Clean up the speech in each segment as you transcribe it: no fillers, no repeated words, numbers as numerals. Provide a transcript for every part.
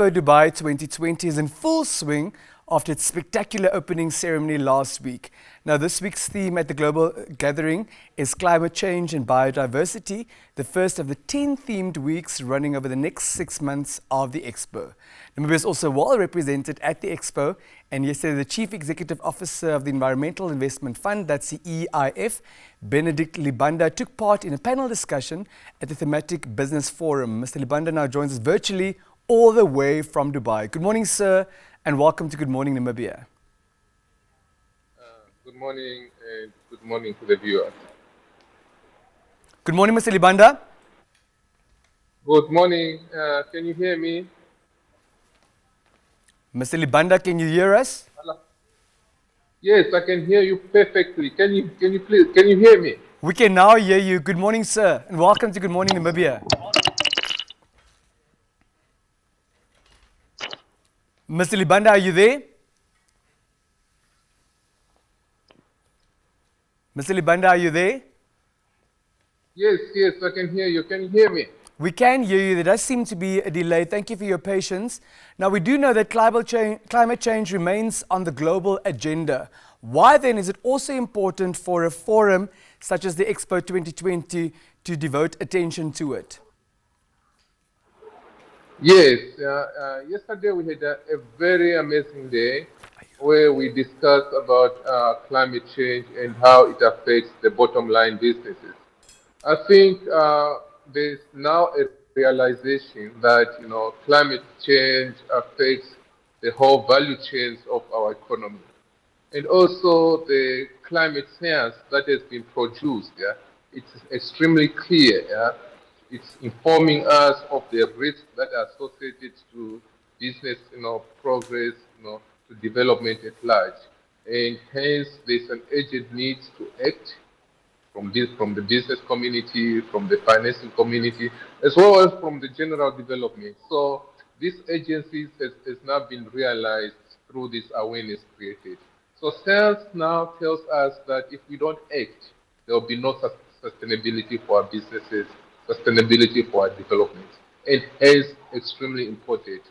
Expo Dubai 2020 is in full swing after its spectacular opening ceremony last week. Now, this week's theme at the global gathering is climate change and biodiversity, the first of the 10 themed weeks running over the next 6 months of the Expo. Namibia is also well represented at the Expo, and yesterday the Chief Executive Officer of the Environmental Investment Fund, that's the EIF, Benedict Libanda, took part in a panel discussion at the Thematic Business Forum. Mr. Libanda now joins us virtually all the way from Dubai. Good morning, sir, and welcome to Good Morning Namibia. Good morning, and good morning to the viewers. Good morning, Mr. Libanda. Good morning. Can you hear me? Mr. Libanda, can you hear us? Hello? Yes, I can hear you perfectly. Can you hear me? We can now hear you. Good morning, sir, and welcome to Good Morning Namibia. Mr. Libanda, are you there? Mr. Libanda, are you there? Yes, I can hear you. Can you hear me? We can hear you. There does seem to be a delay. Thank you for your patience. Now, we do know that climate change remains on the global agenda. Why then is it also important for a forum such as the Expo 2020 to devote attention to it? Yes, yesterday we had a very amazing day where we discussed about climate change and how it affects the bottom line businesses. I think there's now a realization that climate change affects the whole value chains of our economy, and also the climate science that has been produced. Yeah, it's extremely clear. Yeah? It's informing us of the risks that are associated to business, progress, to development at large, and hence there's an urgent need to act from the business community, from the financing community, as well as from the general development. So this agency has now been realized through this awareness created. So science now tells us that if we don't act, there will be no sustainability for our businesses, sustainability for our development, and hence extremely important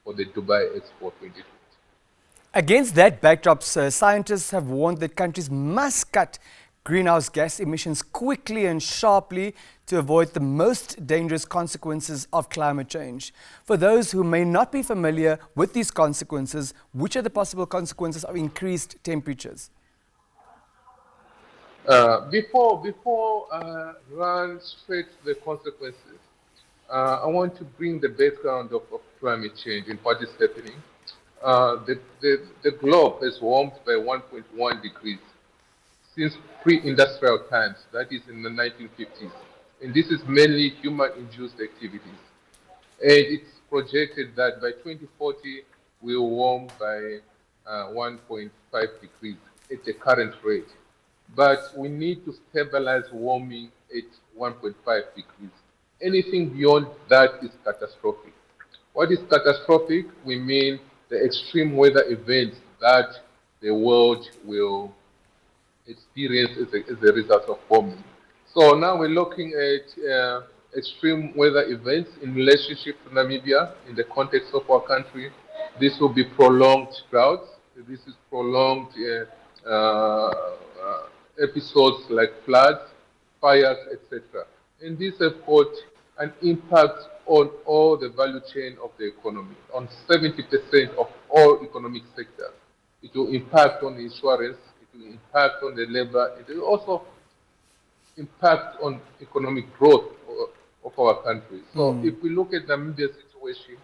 for the Dubai Expo 2020. Against that backdrop, sir, scientists have warned that countries must cut greenhouse gas emissions quickly and sharply to avoid the most dangerous consequences of climate change. For those who may not be familiar with these consequences, which are the possible consequences of increased temperatures? Before I run straight to the consequences, I want to bring the background of climate change and what is happening. The globe has warmed by 1.1 degrees since pre-industrial times, that is in the 1950s. And this is mainly human-induced activities. And it's projected that by 2040, we'll warm by 1.5 degrees at the current rate. But we need to stabilize warming at 1.5 degrees. Anything beyond that is catastrophic. What is catastrophic? We mean the extreme weather events that the world will experience as a result of warming. So now we're looking at extreme weather events in relationship to Namibia in the context of our country. This will be prolonged droughts. This is prolonged episodes like floods, fires, etc. And these have got an impact on all the value chain of the economy, on 70% of all economic sectors. It will impact on insurance, it will impact on the labor, it will also impact on economic growth of our country. So if we look at Namibia's situation,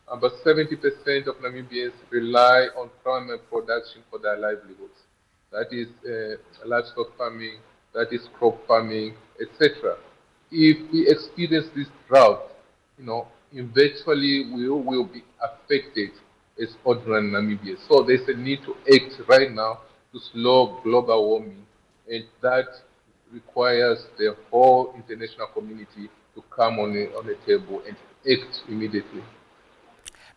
about 70% of Namibians rely on primary production for their livelihoods. That is livestock farming, that is crop farming, etc. If we experience this drought, eventually we will be affected as ordinary Namibians. So there's a need to act right now to slow global warming, and that requires the whole international community to come on the table and act immediately.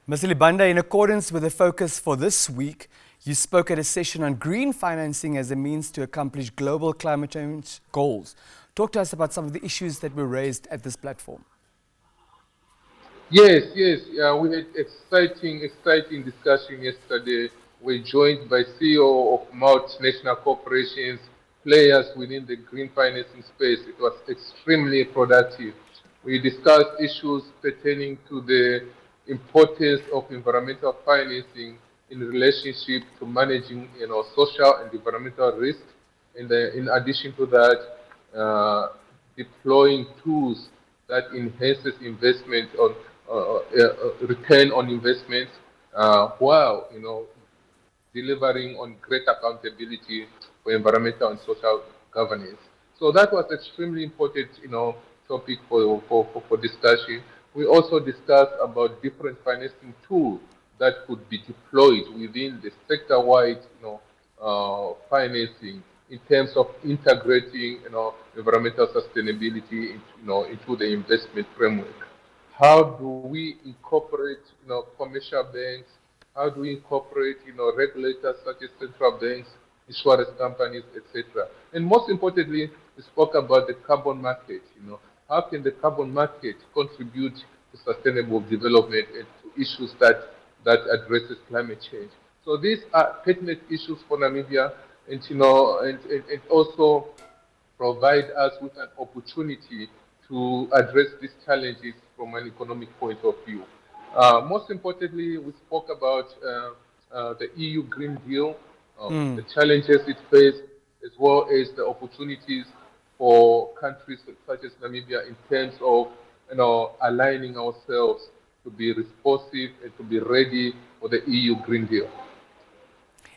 Mr. Libanda, in accordance with the focus for this week, you spoke at a session on green financing as a means to accomplish global climate change goals. Talk to us about some of the issues that were raised at this platform. Yes, yes. We had exciting discussion yesterday. We're joined by CEO of multinational corporations, players within the green financing space. It was extremely productive. We discussed issues pertaining to the importance of environmental financing in relationship to managing, social and environmental risks. And in addition to that, deploying tools that enhances investment on return on investments, while delivering on great accountability for environmental and social governance. So that was extremely important, topic for discussion. We also discussed about different financing tools that could be deployed within the sector-wide, financing in terms of integrating, environmental sustainability, into the investment framework. How do we incorporate, commercial banks? How do we incorporate, regulators such as central banks, insurance companies, etc.? And most importantly, we spoke about the carbon market. How can the carbon market contribute to sustainable development and to issues that addresses climate change? So these are pertinent issues for Namibia, and and also provide us with an opportunity to address these challenges from an economic point of view. Most importantly, we spoke about the EU Green Deal, the challenges it faces, as well as the opportunities for countries such as Namibia in terms of aligning ourselves to be responsive and to be ready for the EU Green Deal.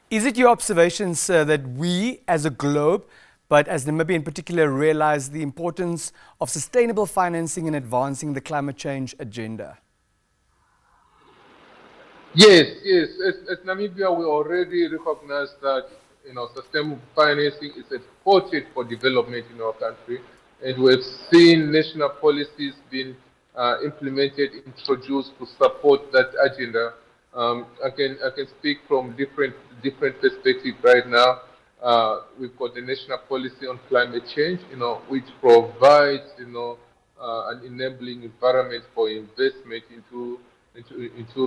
Is it your observation, sir, that we as a globe, but as Namibia in particular, realize the importance of sustainable financing in advancing the climate change agenda? Yes, yes. As Namibia, we already recognize that sustainable financing is important for development in our country, and we've seen national policies being implemented, introduced to support that agenda. I can speak from different perspectives right now. We've got the national policy on climate change, which provides an enabling environment for investment into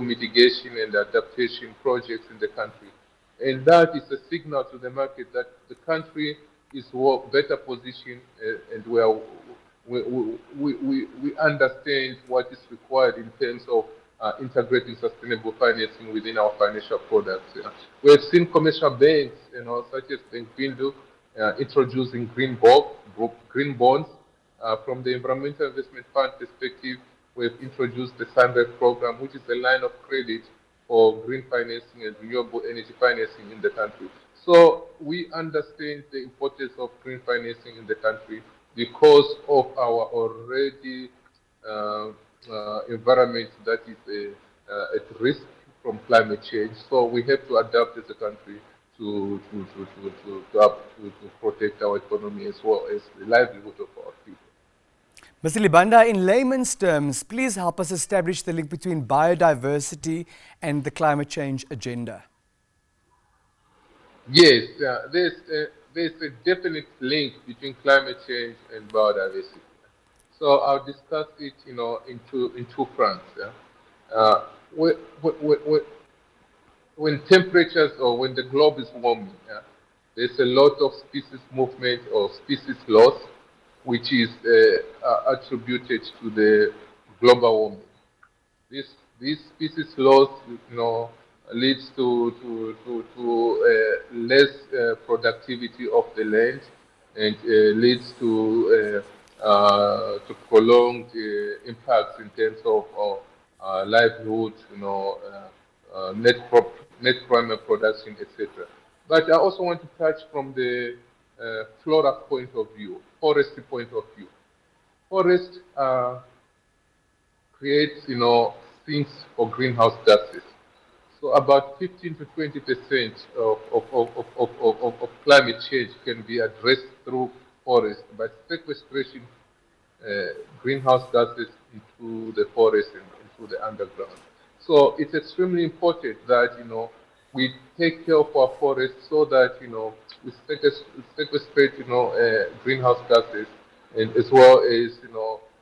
mitigation and adaptation projects in the country. And that is a signal to the market that the country is better positioned, and we understand what is required in terms of integrating sustainable financing within our financial products. Yeah. We have seen commercial banks, such as Bank Bindu, introducing green bonds. From the Environmental Investment Fund perspective, we have introduced the SunRed program, which is a line of credit for green financing and renewable energy financing in the country. So we understand the importance of green financing in the country because of our already environment that is at risk from climate change. So we have to adapt as a country to protect our economy as well as the livelihood of our people. Mr. Libanda, in layman's terms, please help us establish the link between biodiversity and the climate change agenda. Yes, there's a definite link between climate change and biodiversity. So I'll discuss it, in two fronts. Yeah? Uh, when, when, when temperatures or when the globe is warming, yeah, there's a lot of species movement or species loss, which is attributed to the global warming. This this species loss, leads to less productivity of the land, and leads to prolonged impacts in terms of livelihood, net primary production, etc. But I also want to touch from the flora point of view, forestry point of view. Forest creates, sinks for greenhouse gases. So about 15 to 20% of climate change can be addressed through forest by sequestration greenhouse gases into the forest and into the underground. So it's extremely important that we take care of our forests so that we sequestrate greenhouse gases, and as well as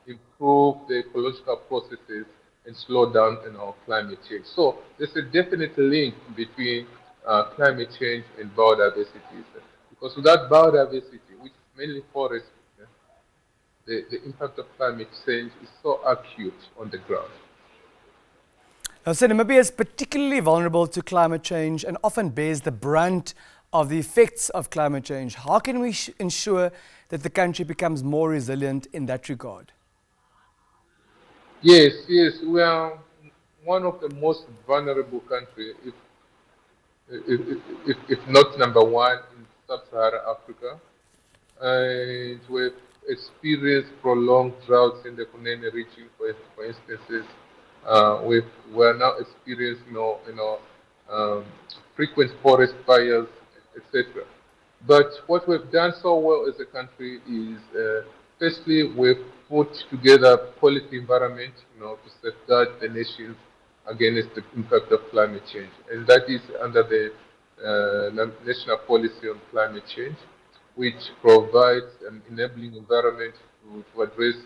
improve the ecological processes and slow down, climate change. So there's a definite link between climate change and biodiversity, because without biodiversity, which is mainly forest, the impact of climate change is so acute on the ground. Now, so Namibia is particularly vulnerable to climate change and often bears the brunt of the effects of climate change. How can we ensure that the country becomes more resilient in that regard? Yes, yes, we are one of the most vulnerable countries, if not number one in sub-Saharan Africa. And we've experienced prolonged droughts in the Kunene region, for instances. We're now experiencing, frequent forest fires, etc. But what we've done so well as a country is, firstly, we've put together a policy environment, to safeguard the nations against the impact of climate change, and that is under the National Policy on Climate Change, which provides an enabling environment to address,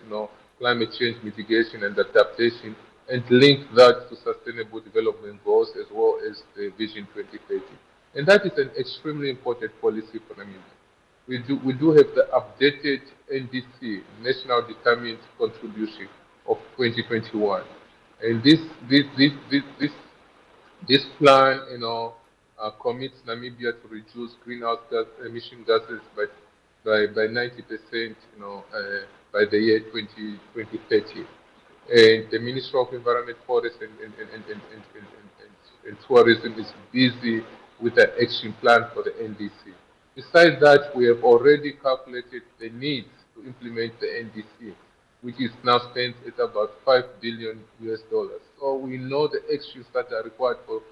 climate change mitigation and adaptation, and link that to sustainable development goals as well as the Vision 2030. And that is an extremely important policy for Namibia. We do have the updated NDC, National Determined Contribution of 2021, and this plan, commits Namibia to reduce greenhouse gas emission gases by 90%, by the year 2030. And the Ministry of Environment, Forest and Tourism is busy with an action plan for the NDC. Besides that, we have already calculated the needs to implement the NDC, which is now spent at about $5 billion US. So we know the actions that are required for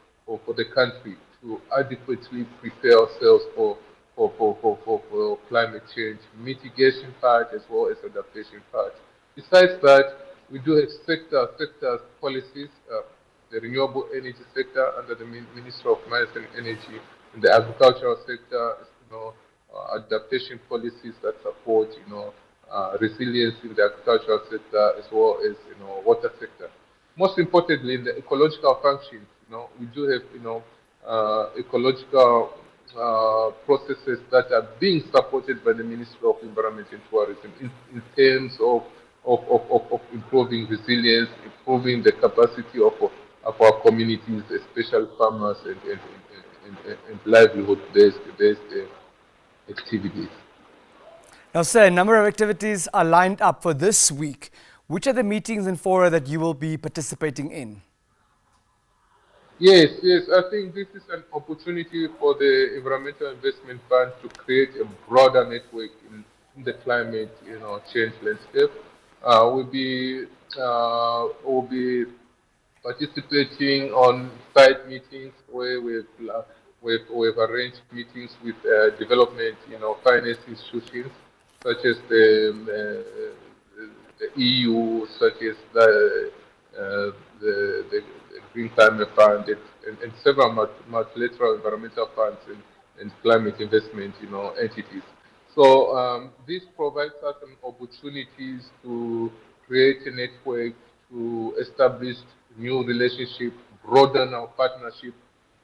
the country to adequately prepare ourselves for climate change mitigation part as well as adaptation part. Besides that, we do have sector policies, the renewable energy sector under the Ministry of Mines and Energy, and the agricultural sector, adaptation policies that support, resilience in the agricultural sector as well as, water sector. Most importantly, in the ecological functions, we do have, ecological processes that are being supported by the Ministry of Environment and Tourism in terms of improving resilience, improving the capacity of our communities, especially farmers and livelihood-based activities. Now, sir, a number of activities are lined up for this week. Which are the meetings and fora that you will be participating in? Yes, I think this is an opportunity for the Environmental Investment Fund to create a broader network in the climate, change landscape. We'll be participating on site meetings where we've arranged meetings with development, finance institutions such as the EU, such as the Green Climate Fund, and several multilateral environmental funds and climate investment, entities. So this provides us an opportunities to create a network, to establish new relationships, broaden our partnership,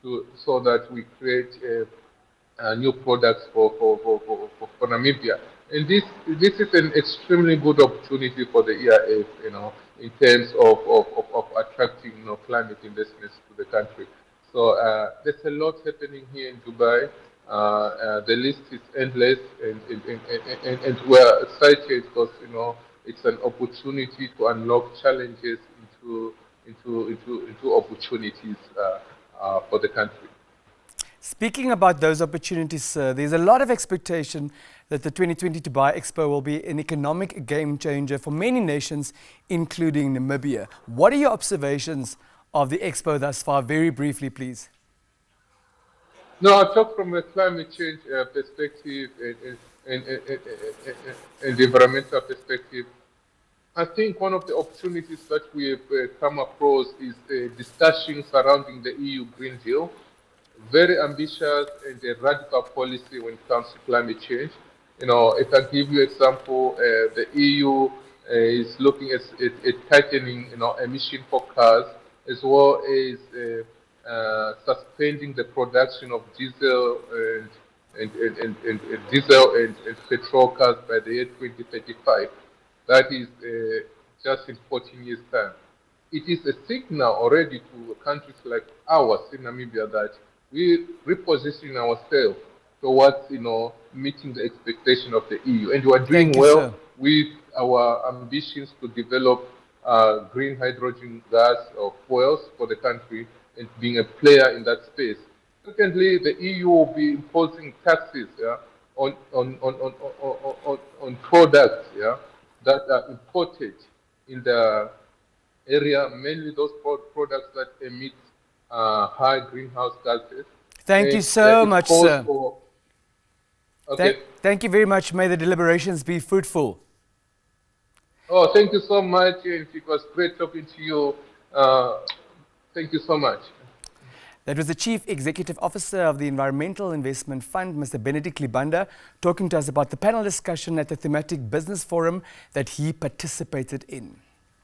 so that we create new products for Namibia. And this is an extremely good opportunity for the EIF, in terms of attracting, climate investments to the country. So there's a lot happening here in Dubai. The list is endless, and we're excited because, it's an opportunity to unlock challenges into opportunities for the country. Speaking about those opportunities, sir, there's a lot of expectation that the 2020 Dubai Expo will be an economic game changer for many nations, including Namibia. What are your observations of the Expo thus far? Very briefly, please. No, I talk from a climate change perspective and the environmental perspective. I think one of the opportunities that we have come across is the discussion surrounding the EU Green Deal. Very ambitious and a radical policy when it comes to climate change. If I give you example, the EU is looking at tightening, emission for cars, as well as suspending the production of diesel and petrol cars by the year 2035. That is just in 14 years' time. It is a signal already to countries like ours in Namibia that we reposition ourselves towards, meeting the expectation of the EU, and we are doing Thank you, well sir. with our ambitions to develop green hydrogen gas or fuels for the country and being a player in that space. Secondly, the EU will be imposing taxes, on products, that are imported in the area, mainly those products that emit high greenhouse gases. Thank you so much, sir. Okay. Thank you very much. May the deliberations be fruitful. Oh, thank you so much. And it was great talking to you. Thank you so much. That was the Chief Executive Officer of the Environmental Investment Fund, Mr. Benedict Libanda, talking to us about the panel discussion at the thematic business forum that he participated in.